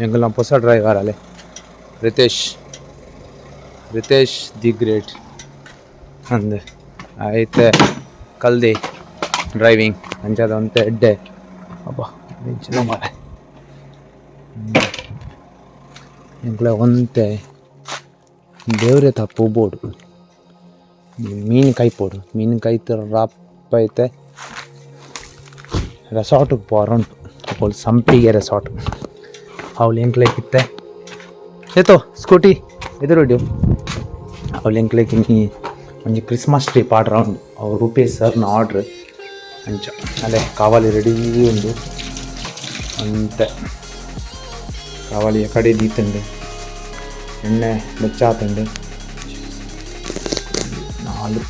ಎಂಕಲ್ನ ಹೊಸ ಡ್ರೈವರ್ ಅಲ್ಲೇ Ritesh the great ಅಂದೆ ಆಯ್ತು ಕಲ್ದಿ ಡ್ರೈವಿಂಗ್ ಅಂಚದ ಅಂತ ಎಡ್ಡೆ ಅಬ್ಬ ಚಲೋ ಮಾರೆ ಎಂಕ್ಲೆ ಒಂತೆ ದೇವ್ರೆ ತಪ್ಪು ಬೋಡು ಮೀನು ಕೈಪೋಡು ಮೀನು ಕೈತ ರಪ್ಪ ಐತೆ ರೆಸಾರ್ಟಿಗೆ ಪೋರುಂಟು ಅವಳು ಸಂಪಿಗೆ ರೆಸಾರ್ಟ್ ಅವಳು ಎಂಕ್ಲೇಕಿತ್ತೆ ಏತೋ ಸ್ಕೂಟಿ ಎದುರುಡ್ಯು ಅವಳು ಎಂಕ್ಲೇಕಿನಿ ಒಂಜಿ ಕ್ರಿಸ್ಮಸ್ ಟ್ರೀ ಪಾಡ್ ರೌಂಡ್ ಅವ್ರು ರೂಪೇಶ್ ಸರ್ನ ಆರ್ಡ್ರ್ ಅಂಚ ಅಲ್ಲೇ ಕಾವಾಲಿ ರೆಡಿ ಉಂಡು ಅಂತೆ ಕಾವಾಲಿ ಕಡೆ ದೀತಂಡು ಎಣ್ಣೆ ಬೆಚ್ಚಾತಂಡು ನಾಲ್ಕು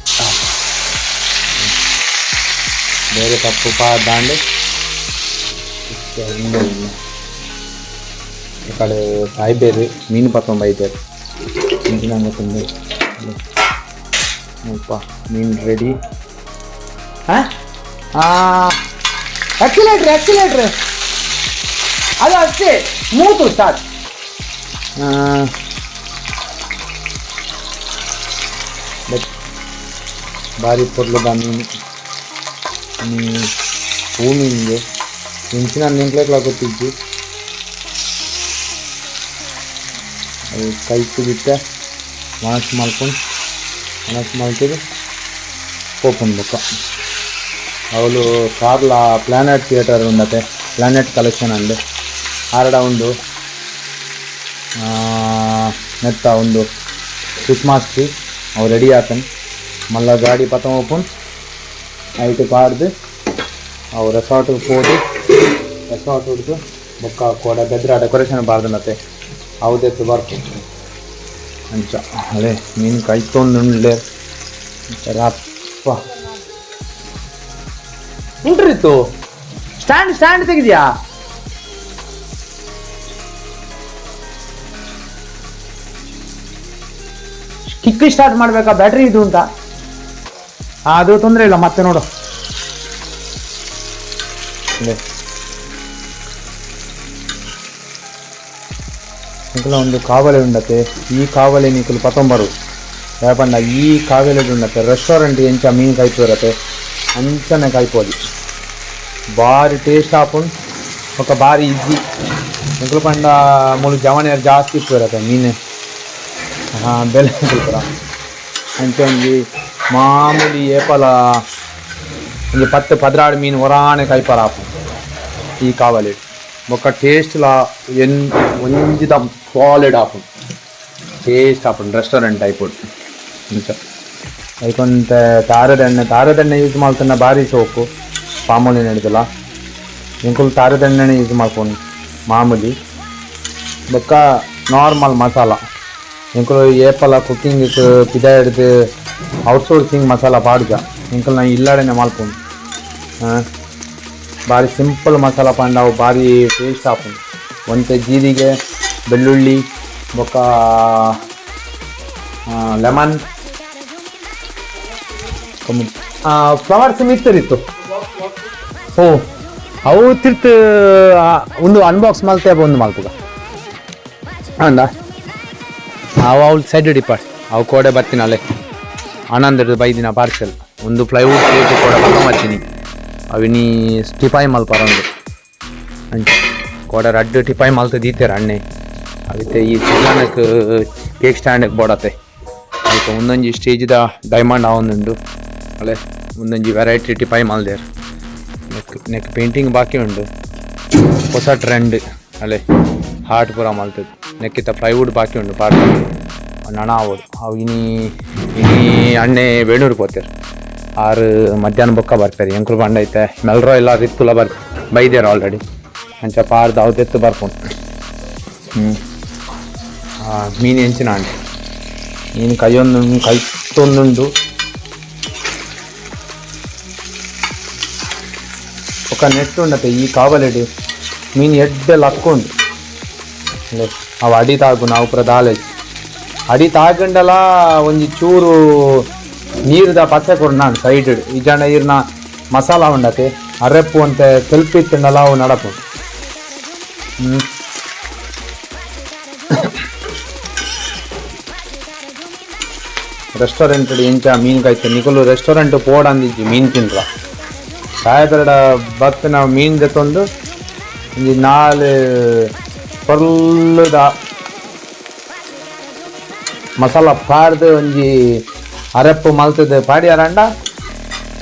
ಬೇರೆ ತಪ್ಪು ಪಾದಾಂಡು ಈ ಕಡೆ ಸಾಯ್ಬೇರು ಮೀನು ಪತ್ತೊಂದು ಐತೇರು ಇಂಚಿನಂಗೆ ತಂದು ಸ್ವಲ್ಪ ಮೀನು ರೆಡಿ ಆಕ್ಸಿಲೇಟ್ರ್ ಅದು ಅಷ್ಟೇ ಮೂತು ಸ್ಟಾರ್ಟ್ ಭಾರಿ ಪೊರ್ಲದ ಮೀನು ಹೂಮೀನಿಗೆ ಇಂಚಿನ ನಿಂಕ್ಲೆಕ್ಲ ಗೊತ್ತಿದ್ದು ಅದು ಕೈತು ಬಿಟ್ಟೆ ಮನಸ್ಸು ಮಾಡ್ತೀವಿ ಓಪನ್ ಬುಕ್ಕ ಅವಳು Karla planet theatre ಉಂಡತೆ planet collection ಅಂದು ಆರಡ ಉಂಡು ನೆತ್ತ ಒಂದು ಕ್ರಿಸ್ಮಸ್ ಟ್ರೀ ಅವು ರೆಡಿ ಆತನ್ ಮಲ್ಲ ಗಾಡಿ ಪತಂ ಓಪನ್ ಐಟು ಪಾಡ್ದು ಅವು ರೆಸಾರ್ಟಿಗೆ ಹೋದು ರೆಸಾರ್ಟ್ ಹಿಡ್ದು ಬೊಕ್ಕ ಕೋಡ ಬೆದ್ರ ಡೆಕೋರೇಷನ್ ಬಾರ್ದನತೆ ಅವದೆತ್ತು ಬರ್ತು ಅಂಚ ಅದೇ ಮೀನು ಕೈತೊಂದುಂಡ್ಲೆ ರಪ್ಪ ಇಂಟ್ರಿತ್ತು ಸ್ಟ್ಯಾಂಡ್ ತೆಗಿದ್ಯಾ ಕಿಕ್ ಸ್ಟಾರ್ಟ್ ಮಾಡ್ಬೇಕಾ ಬ್ಯಾಟ್ರಿ ಇದು ಅಂತ ಅದು ತೊಂದರೆ ಇಲ್ಲ ಮತ್ತೆ ನೋಡು ನಿಖಲ ಒಂದು ಕಾವಲೆ ಉಂಡತೆ ಈ ಕಾವಲೆ ನಿಖಲು ಪತ್ತೊಂಬರು ಯಾಪಂಡ ಈ ಕಾವಲೆ ಉಂಡತೆ ರೆಸ್ಟೋರೆಂಟ್ ಎಂಚ ಮೀನು ಕಾಯ್ತು ಇರತ್ತೆ ಅಂಚನೆ ಕಾಯ್ಪೋದು ಭಾರಿ ಟೇಸ್ಟ್ ಆಪುಂಡು ఒక ಭಾರಿ ಈಜಿ ನಿಖಲು ಪಂಡ ಮೂಲು ಜವಣೆಯರು ಜಾಸ್ತಿ ಇತ್ತು ಇರತ್ತೆ ಮೀನು ಬೆಲೆ ಪುರ ಅಂಚೆ ಒಂಜಿ ಮಾಮೂಲಿ ಏಪಲ ಒಂಜಿ 10-16 ಮೀನು ಹೊರಾಣೆ ಕಾಯ್ಪರ ಆಪು ಈ ಕಾವಲೆ ಬೊಕ್ಕ ಟೇಸ್ಟ್ಲ ಒಂಜಿದ ಸಾಲಿಡ್ ಆಪುಂಡು ಟೇಸ್ಟ್ ಆಪುಂಡು ರೆಸ್ಟೋರೆಂಟ್ ಆಯ್ಪುಂಡು ಅಂಚ ಐಕೊಂತ ತಾರದೆಣ್ಣೆ ಯೂಸ್ ಮಾಡ್ತಾನೆ ಭಾರಿ ಸೋಕು ಮಾಮೂಲಿ ನಡೆದಲ್ಲ ಇಂಕುಲು ತಾರದೆಣ್ಣೆನೇ ಯೂಸ್ ಮಾಡ್ಕೊಂಡು ಮಾಮೂಲಿ ಬೊಕ್ಕ ನಾರ್ಮಲ್ ಮಸಾಲ ಇಂಕುಲು ಏಪಲ ಕುಕ್ಕಿಂಗ್ ಪಿದ ಹಿಡ್ದು ಔಟ್ಸೋರ್ಸಿಂಗ್ ಮಸಾಲ ಪಾಡ್ಗ ಇಂಕುಲು ನಾ ಇಲ್ಲಾಡೆನೆ ಮಲ್ಪುಂಡು ಭಾರಿ ಸಿಂಪಲ್ ಮಸಾಲ ಪಂಡವು ಭಾರಿ ಟೇಸ್ಟ್ ಆಪುಂಡು ಒಂತೆ ಜೀರಿಗೆ ಬೆಳ್ಳುಳ್ಳಿ ಬೊಕ್ಕ ಲೆಮನ್ ಫ್ಲವರ್ಸ್ ಮಿತ್ತರಿತ್ತು ಓ ಅವು ತಿರ್ತು ಒಂದು ಅನ್ಬಾಕ್ಸ್ ಮಲ್ತೆ ಒಂದು ಮಲ್ಪುಗ ಅಂದ ಅವು ಅವ್ಳು ಸೈಡ್ ಡಿಪಾರ್ಟ್ ಅವು ಕೋಡೆ ಬರ್ತೀನಿ ಅಲ್ಲೇ ಆನಂದದ ಬೈದಿನ ಪಾರ್ಸೆಲ್ ಒಂದು ಪ್ಲೈವುಡ್ ಪ್ಲೇಟ್ ಕೂಡ ಬರ್ತೀನಿ ಅವಿನಿ ಟಿಪಾಯಿ ಮಲ್ಪಾರ ಒಂದು ಅಂಚೆ ಕೋಡ ರಡ್ಡು ಟಿಪಾಯಿ ಮಲ್ತ ದೀತಾರೆ ಅಣ್ಣೆ ಅದಕ್ಕೆ ಈ ಸೀಸನ್ಗೆ ಕೇಕ್ ಸ್ಟ್ಯಾಂಡಿಗೆ ಬೋಡತ್ತೆ ಅದಕ್ಕೆ ಒಂದೊಂದು ಸ್ಟೇಜ್ದ ಡೈಮಂಡ್ ಆವೊಂದುಂಡು ಅಲ್ಲೇ ಒಂದೊಂದು ವೆರೈಟಿ ಟಿಪಾಯಿ ಮಲ್ದೇರು ನೆಕ್ ಪೇಂಟಿಂಗ್ ಬಾಕಿ ಉಂಡು ಹೊಸ ಟ್ರೆಂಡ್ ಅಲ್ಲೇ ಹಾರ್ಟ್ ಪೂರ ಮಲ್ತದ್ದು ನೆಕ್ಕಿತ್ತ ಪ್ಲೈವುಡ್ ಬಾಕಿ ಉಂಡು ಪಾರ್ಟ್ ನಣ ಆಗೋದು ಅವು ಇನಿ ಅಣ್ಣೆ ಬೇಣೂರು ಹೋಗ್ತಾರೆ 6 ಮಧ್ಯಾಹ್ನ ಬೊಕ್ಕ ಬರ್ತಾರೆ ಎಂಕುಲು ಬಂಡ ಐತೆ ಮೆಲ್ರೋ ಎಲ್ಲ ರಿತ್ತುಲ ಬೈದ್ಯಾರ ಆಲ್ರೆಡಿ ಅಂಚ ಪಾರ್ದು ಅವತ್ತೆತ್ತು ಬರ್ಕೊಂಡು ಮೀನು ಹೆಂಚಿನ ಅಂಟು ಮೀನು ಕೈತೊಂದುಂಡು ఒక నెట్ ఉండతే ఈ కావలేడు ಮೀನು ಎಡ್ಡೆಲ್ಲ ಹಕ್ಕೊಂಡು ಅವು ಅಡಿ ತಾಗು ನಾವು ಪ್ರದಾಲೇಜ್ ಅಡಿ ತಾಗಂಡಲ ಒಂಜಿ ಚೂರು ನೀರ್ದ ಪಸೆ ಕೊಡು ನಾನು ಸೈಡ್ ಈ ಜನ ಈರ್ನ ಮಸಾಲ ಉಂಡತೆ ಅರೆಪ್ಪು ಅಂತ ಸ್ವಲ್ಪ ಇತ್ತಂಡಲ್ಲ ಅವು ನಡಪು ರೆಸ್ಟೋರೆಂಟ್ ಎಂಚ ಮೀನು ಕಾಯ್ತು ನಿಕುಲು ರೆಸ್ಟೋರೆಂಟ್ ಪೋಡಂದಿಜ್ಜಿ ಮೀನು ತಿನ್ರ ಸಾಯಪರಡ ಬತ್ ನಾವು ಮೀನು ಜೊತೊಂದು ಒಂಜಿ 4 ಪೊರ್ಲುದ ಮಸಾಲ ಪಾಡ್ದು ಒಂಜಿ ಅರೆಪ್ಪು ಮಲ್ತದ ಪಾಡ್ಯಾರಂಡ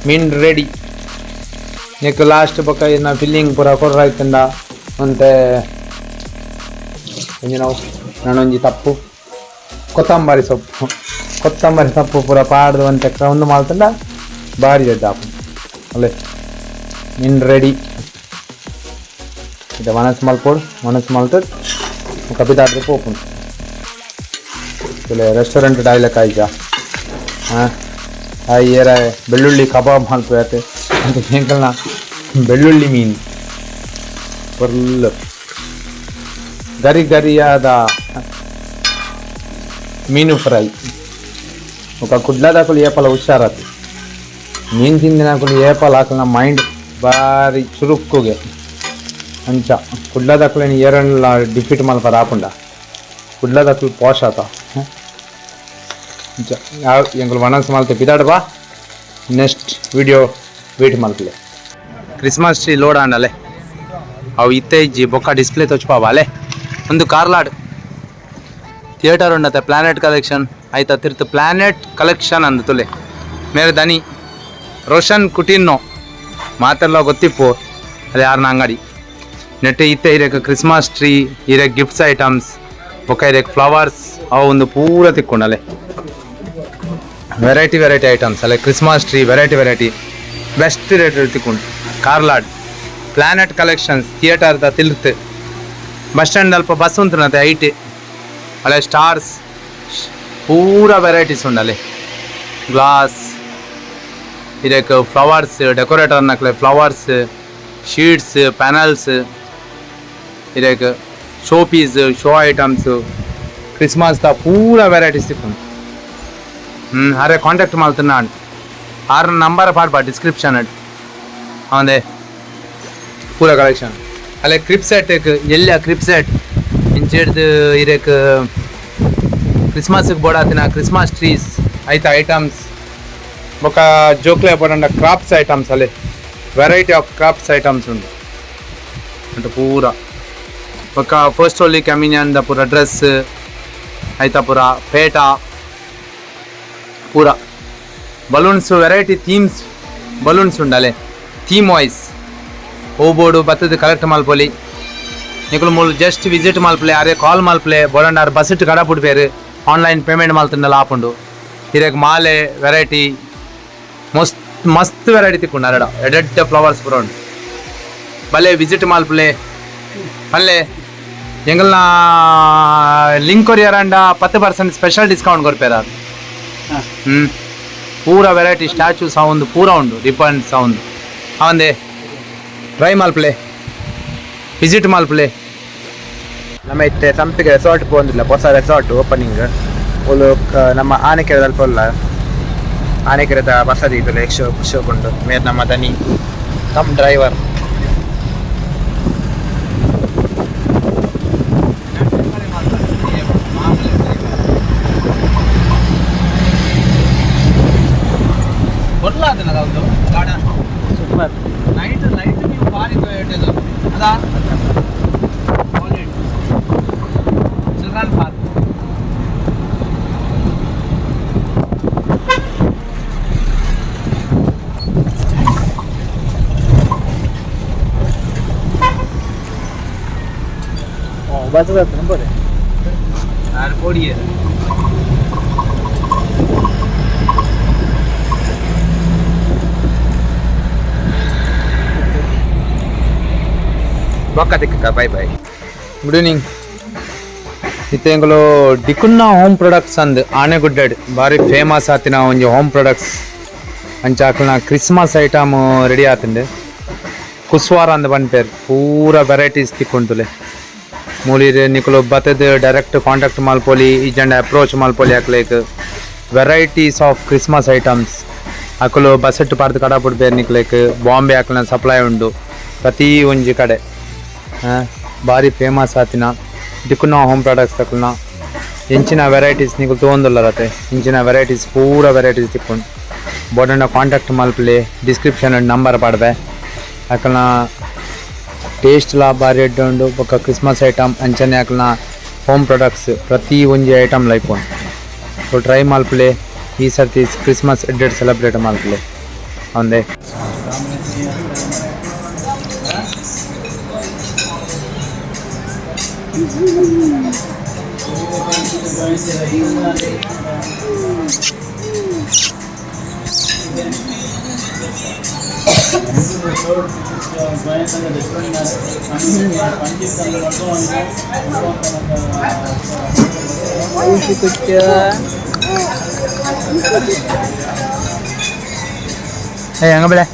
ಮೀನು ರೆಡಿ ನೆಕ್ ಲಾಸ್ಟ್ ಬೊಕ್ಕ ಇನ್ನು ಫಿಲ್ಲಿಂಗ್ ಪೂರ ಕೊರ್ರಾಯ್ತಂಡ ಮತ್ತೆ ಒಂಜಿ ನಾವು ನಾನೊಂಜಿ ತಪ್ಪು ಕೊತ್ತಂಬರಿ ಸೊಪ್ಪು ಪೂರ ಪಾಡ್ದು ಒಂದು ಒಂದು ಮಾಡ್ತಂಡ ಭಾರಿ ದೊಡ್ಡ ಅಲ್ಲೇ ಮೀನು ರೆಡಿ ಇದು ಮನಸ್ಸು ಮಲ್ತದ ಕಪಿತಾಡ್ರೆ ಪೋಪುಂಡು ಇಲ್ಲೇ ರೆಸ್ಟೋರೆಂಟ್ ಡಾಯ್ಲೆಕ್ಕ ಆಯ್ಜ ಏರ ಬೆಳ್ಳುಳ್ಳಿ ಕಬಾಬ್ ಮಲ್ಪತ್ತೆ ಅಂತ ಹೆಂಕಲ್ನ ಬೆಳ್ಳುಳ್ಳಿ ಮೀನು ಫುಲ್ ಗರಿಯಾದ ಮೀನು ಫ್ರೈ ఒక ಕುಡ್ಲದಾಕಲು ಏಪಲ ಹುಷಾರತ್ತು ಮೀನು ತಿಂದಿನಾಕಲು ಏಪಲ ಹಾಕಲ ಮೈಂಡ್ ಭಾರಿ ಚುರುಕುಗೆ ಅಂಚ ಕುಡ್ಲದಾಕಲೇನು ಏರಲ್ಲ ಡಿಫೀಟ್ ಮಲ್ಪರ ಹಾಕೊಂಡ ಕುಡ್ಲದಾಕಲು ಪೋಷಾತ ಅಂಚ ಯಾವ ಎಂಕಲು ಮನಸ್ಸು ಮಲ್ತೆ ಬಿದಾಡ ಬಾ ನೆಕ್ಸ್ಟ್ ವಿಡಿಯೋ ವೇಟ್ ಮಲ್ಪಲೆ ಕ್ರಿಸ್ಮಸ್ ಟ್ರೀ ಲೋಡ್ ಆಂಡಲೆ ಅವು ಇತ್ತೆ ಇಜ್ಜಿ ಬೊಕ್ಕ ಡಿಸ್ಪ್ಲೇ ತೊಚ್ಪಾವ ಒಂದು ಕಾರ್ಲಾಡ್ ಥಿಯೇಟರ್ ಉಂಡತ್ತೆ ಪ್ಲಾನೆಟ್ ಕಲೆಕ್ಷನ್ ಆಯ್ತಾ ತಿರ್ತು ಪ್ಲಾನೆಟ್ ಕಲೆಕ್ಷನ್ ಅಂದು ತುಲೆ ಮೇರೆ ದನಿ ರೋಷನ್ ಕುಟಿನ್ನೋ ಮಾತೆಲ್ಲ ಗೊತ್ತಿಪ್ಪು ಅದು ಯಾರನ್ನ ಅಂಗಡಿ ನೆಟ್ಟೆ ಇತ್ತೆ ಇರಕ್ಕೆ ಕ್ರಿಸ್ಮಸ್ ಟ್ರೀ ಇರಕ್ಕೆ ಗಿಫ್ಟ್ಸ್ ಐಟಮ್ಸ್ ಬೊಕ್ಕ ಇರಕ್ಕೆ ಫ್ಲವರ್ಸ್ ಅವು ಒಂದು ಪೂರ ತಿಕ್ಕೊಂಡಲೆ ವೆರೈಟಿ ಐಟಮ್ಸ್ ಅಲ್ಲೇ Christmas tree variety best rate ತಿಕ್ಕೊಂಡು ಕಾರ್ಲಾಡ್ ಪ್ಲಾನೆಟ್ ಕಲೆಕ್ಷನ್ಸ್ ಥಿಯೇಟರ್ದ ತಿಲ್ತು ಬಸ್ ಸ್ಟ್ಯಾಂಡ್ ಅಲ್ಪ ಬಸ್ ಉಂಟುನತ್ತೆ ಐಟಿ ಅಲ್ಲೇ ಸ್ಟಾರ್ಸ್ ಪೂರ ವೆರೈಟೀಸ್ ಉಂಡಲ್ಲಿ ಗ್ಲಾಸ್ ಇದಕ್ಕೆ ಫ್ಲವರ್ಸ್ ಡೆಕೋರೇಟರ್ ನಕ್ಲೆ ಫ್ಲವರ್ಸ್ ಶೀಟ್ಸ್ ಪ್ಯಾನಲ್ಸ್ ಇದಕ್ಕೆ ಶೋ ಪೀಸ್ ಶೋ ಐಟಮ್ಸು ಕ್ರಿಸ್ಮಸ್ದ ಪೂರ ವೆರೈಟೀಸ್ ತಿಕ್ಕೊಂಡು ಅರೆ ಕಾಂಟ್ಯಾಕ್ಟ್ ಮಾಡ್ತೀನಿ ನಾನು 6 ನಂಬರ್ ಪಾಡ್ಬಾ ಡಿಸ್ಕ್ರಿಪ್ಷನ್ ಅವಂದೇ ಪೂರ ಕಲೆಕ್ಷನ್ ಅಲ್ಲೇ ಕ್ರಿಪ್ಸೆಟ್ ಎಲ್ಲ ಕ್ರಿಪ್ಸೆಟ್ ಇಂಚಿಡ್ದು ಇರಕ್ಕೆ ಕ್ರಿಸ್ಮಸ್ಗೆ ಬೋಡಾತಿನ ಕ್ರಿಸ್ಮಸ್ ಟ್ರೀಸ್ ಆಯ್ತಾ ಐಟಮ್ಸ್ ಬೊಕ್ಕ ಜೋಕ್ಲೆ ಪಡಂಡ ಕ್ರಾಫ್ಟ್ಸ್ ಐಟಮ್ಸ್ ಅಲ್ಲಿ ವೆರೈಟಿ ಆಫ್ ಕ್ರಾಫ್ಟ್ಸ್ ಐಟಮ್ಸ್ ಉಂಟು ಅಂತ ಪೂರ ಬೊಕ್ಕ ಫಸ್ಟ್ ಹೋಲಿ ಕಮ್ಯುನಿಯನ್ದ ಪೂರ ಡ್ರೆಸ್ ಆಯ್ತಾ ಪೂರ ಪೇಟ ಪೂರ ಬಲೂನ್ಸ್ ವೆರೈಟಿ ಥೀಮ್ಸ್ ಬಲೂನ್ಸ್ ಉಂಡಲೆ ಥೀಮ್ ವಾಯ್ಸ್ ಹೋಗ್ಬೋಡು ಬತ್ತದ ಕಲೆಕ್ಟ್ ಮಲ್ಪೊಲಿ ನಿಕಲು ಮೂಲ ಜಸ್ಟ್ ವಿಸಿಟ್ ಮಲ್ಪಲೆ ಅರೆ ಕಾಲ್ ಮಲ್ಪಲೆ ಬೋಡಂಡಾರು ಬಸ್ಸಿಟ್ಟು ಕಡ ಬಿಡ್ಬೇರು ಆನ್ಲೈನ್ ಪೇಮೆಂಟ್ ಮಲ್ತಂಡೆಲ್ಲ ಹಾಕೊಂಡು ಹಿರೇಗೆ ಮಾಲೆ ವೆರೈಟಿ ಮಸ್ತ್ ವೆರೈಟಿ ತಿಕ್ಕೊಂಡು ಅರಡ ಎಡೆಡ್ ಫ್ಲವರ್ಸ್ ಪೂರ ಉಂಟು ಬಲೆ ವಿಸಿಟ್ ಮಲ್ಪಲೆ ಅಲ್ಲೇ ಎಂಗಲ್ನ ಲಿಂಕ್ ಕೊರಿಯರಂಡ 10% ಸ್ಪೆಷಲ್ ಡಿಸ್ಕೌಂಟ್ ಕೊಡ್ಪೇರ ಪೂರ ವೆರೈಟಿ ಸ್ಟ್ಯಾಚು ಸೌಂಡ್ ಪೂರ ಉಂಟು ರಿಬನ್ ಸೌಂಡ್ ಅವಂದೇ ಟ್ರೈ ಮಲ್ಪಲೆ ವಿಸಿಟ್ ಮಲ್ಪಲೆ ನಮ್ಮ ಇತ್ತೆ ಸಂಪಿಗೆ ರೆಸಾರ್ಟ್ ಬಂದಿಲ್ಲ ಹೊಸ ರೆಸಾರ್ಟ್ ಓಪನಿಂಗ್ ಒಂದು ನಮ್ಮ ಆನೆಕೆರೆದಲ್ಲಿ ಪೊಲ್ಲ ಆನೆಕೆರೆದ ಬಸದಿ ಇದ್ದಲ್ಲ ಶೋಕೊಂಡು ಮೇರ್ ನಮ್ಮ ದನಿ ಕಮ್ ಡ್ರೈವರ್ ಸೂಪರ್ ನೈಟ್ ನೀವು ಬಾರಿ ಅದಾ ಚಿಲ್ಡ್ರನ್ ಪಾರ್ಕ್ बस नंबर है यार कोडिए ಬಾಯ್ ಬಾಯ್. Good evening. ಇತ್ತೆಂಗಳು ಡಿಕುನ್ನ ಹೋಮ್ ಪ್ರೊಡಕ್ಟ್ಸ್ ಅಂದ್ ಆನೆಗುಡ್ಡೆಡ್ ಭಾರಿ ಫೇಮಸ್ ಆತಿನ ಒಂಜಿ ಹೋಮ್ ಪ್ರೊಡಕ್ಟ್ಸ್ ಅಂಚಾಕಲ್ನ ಕ್ರಿಸ್ಮಸ್ ಐಟಮ್ ರೆಡಿ ಆತಂಡೆ ಕುಸ್ವಾರ ಅಂದ್ ಬಂದ್ಪೇರು ಪೂರ ವೆರೈಟೀಸ್ ತಿಕ್ಕೊಂತುಲೆ ಮೂಲಿರ್ ನಿಕುಲು ಬತ್ತದ ಡೈರೆಕ್ಟ್ ಕಾಂಟ್ಯಾಕ್ಟ್ ಮಲ್ಪೊಲಿ ಈಜಂಡ ಅಪ್ರೋಚ್ ಮಲ್ಪೊಲಿ ಹಾಕ್ಲೇಕ್ ವೆರೈಟೀಸ್ ಆಫ್ ಕ್ರಿಸ್ಮಸ್ ಐಟಮ್ಸ್ ಅಕಲು ಬಸೆಟ್ ಪಾರ್ದು ಕಡ ಪುಡ್ಬೇರು ನಿಕ್ಲೇಕ್ ಬಾಂಬೆ ಹಾಕಲ್ನ ಸಪ್ಲೈ ಉಂಡು ಪ್ರತಿ ಒಂಜಿ ಕಡೆ ಭಾರಿ ಫೇಮಸ್ ಆತಿನ ಡಿಕುನ್ನ ಹೋಮ್ ಪ್ರಾಡಕ್ಟ್ಸ್ ತಕಲ್ನ ಎಂಚಿನ ವೆರೈಟೀಸ್ ನೀವು ತೊಗೊಂದುಲ್ಲರತ್ತೆ ಇಂಚಿನ ವೆರೈಟೀಸ್ ಪೂರ ವೆರೈಟೀಸ್ ತಿಕ್ಕೊಂಡು ಬೋರ್ಡನ್ನ ಕಾಂಟ್ಯಾಕ್ಟ್ ಮಲ್ಪಲಿ ಡಿಸ್ಕ್ರಿಪ್ಷನ್ ನಂಬರ್ ಪಾಡ್ದೆ ಯಾಕಲ್ನ ಟೇಸ್ಟ್ ಲ ಬಾರಿ ಎಡ್ಡೆ ಉಂಡು ಬೊಕ್ಕ ಕ್ರಿಸ್ಮಸ್ ಐಟಮ್ ಅಂಚನೆ ಯಾಕಲ್ನ ಹೋಮ್ ಪ್ರಾಡಕ್ಟ್ಸ್ ಪ್ರತಿ ಒಂಜಿ ಐಟಮ್ ಲೈಪುಂಡು ಸೊ ಟ್ರೈ ಮಲ್ಪಲಿ ಈ ಸರ್ತಿ ಕ್ರಿಸ್ಮಸ್ ಎಡ್ಡೆ ಸೆಲೆಬ್ರೇಟ್ ಮಲ್ಪಲಿ ಒಂದೇ Hey, angga boleh.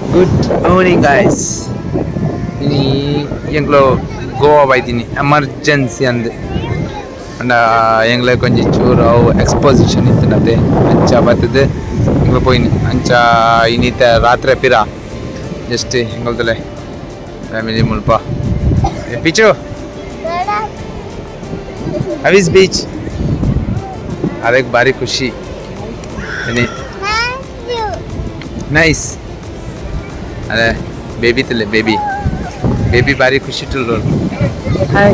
Good morning guys. Ini yang lo Goa by ini emergency and yang lo konji churu exposition itu nate. Anca batide yang lo poin anca ini te ratre pira. Just yang lo dale family mulpa. Pichu. How is beach? Adek bari kushi. Ini. Nice. अरे baby तले baby बारी खुशी tool role हाय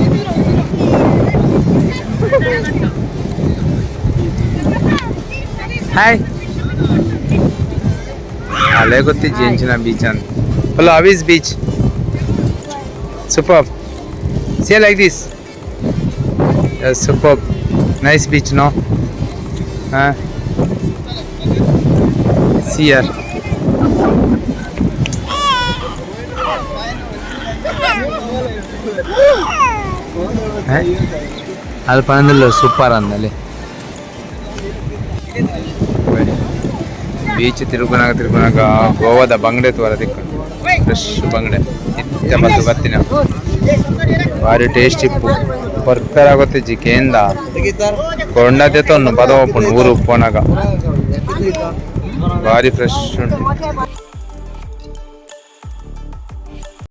हाय आले गोती जेंचना बीच अन hello how is beach superb see like this yes superb nice beach no see here ಅದು ಪಣದಲ್ಲ super ಅಂದಲ್ಲಿ beach ತಿರುಗುನಾಗ ಗೋವಾದ ಬಂಗಡೆ ತೋರ ತಿಕ್ಕೊಂಡು fresh ಬಂಗಡೆ ಇತ್ತ ಮತ್ತು ಬರ್ತೀನಿ ಭಾರಿ ಟೇಸ್ಟ್ ಇಪ್ಪು ಬರ್ಕರ್ ಆಗುತ್ತೆ ಚಿಕೇಂದ ಕೊಂಡದೆ ತೊನ್ನು ಪದವಪ್ಪುಣು ಊರು ಪೋನಾಗ ಭಾರಿ ಫ್ರೆಶ್ ಉಂಟು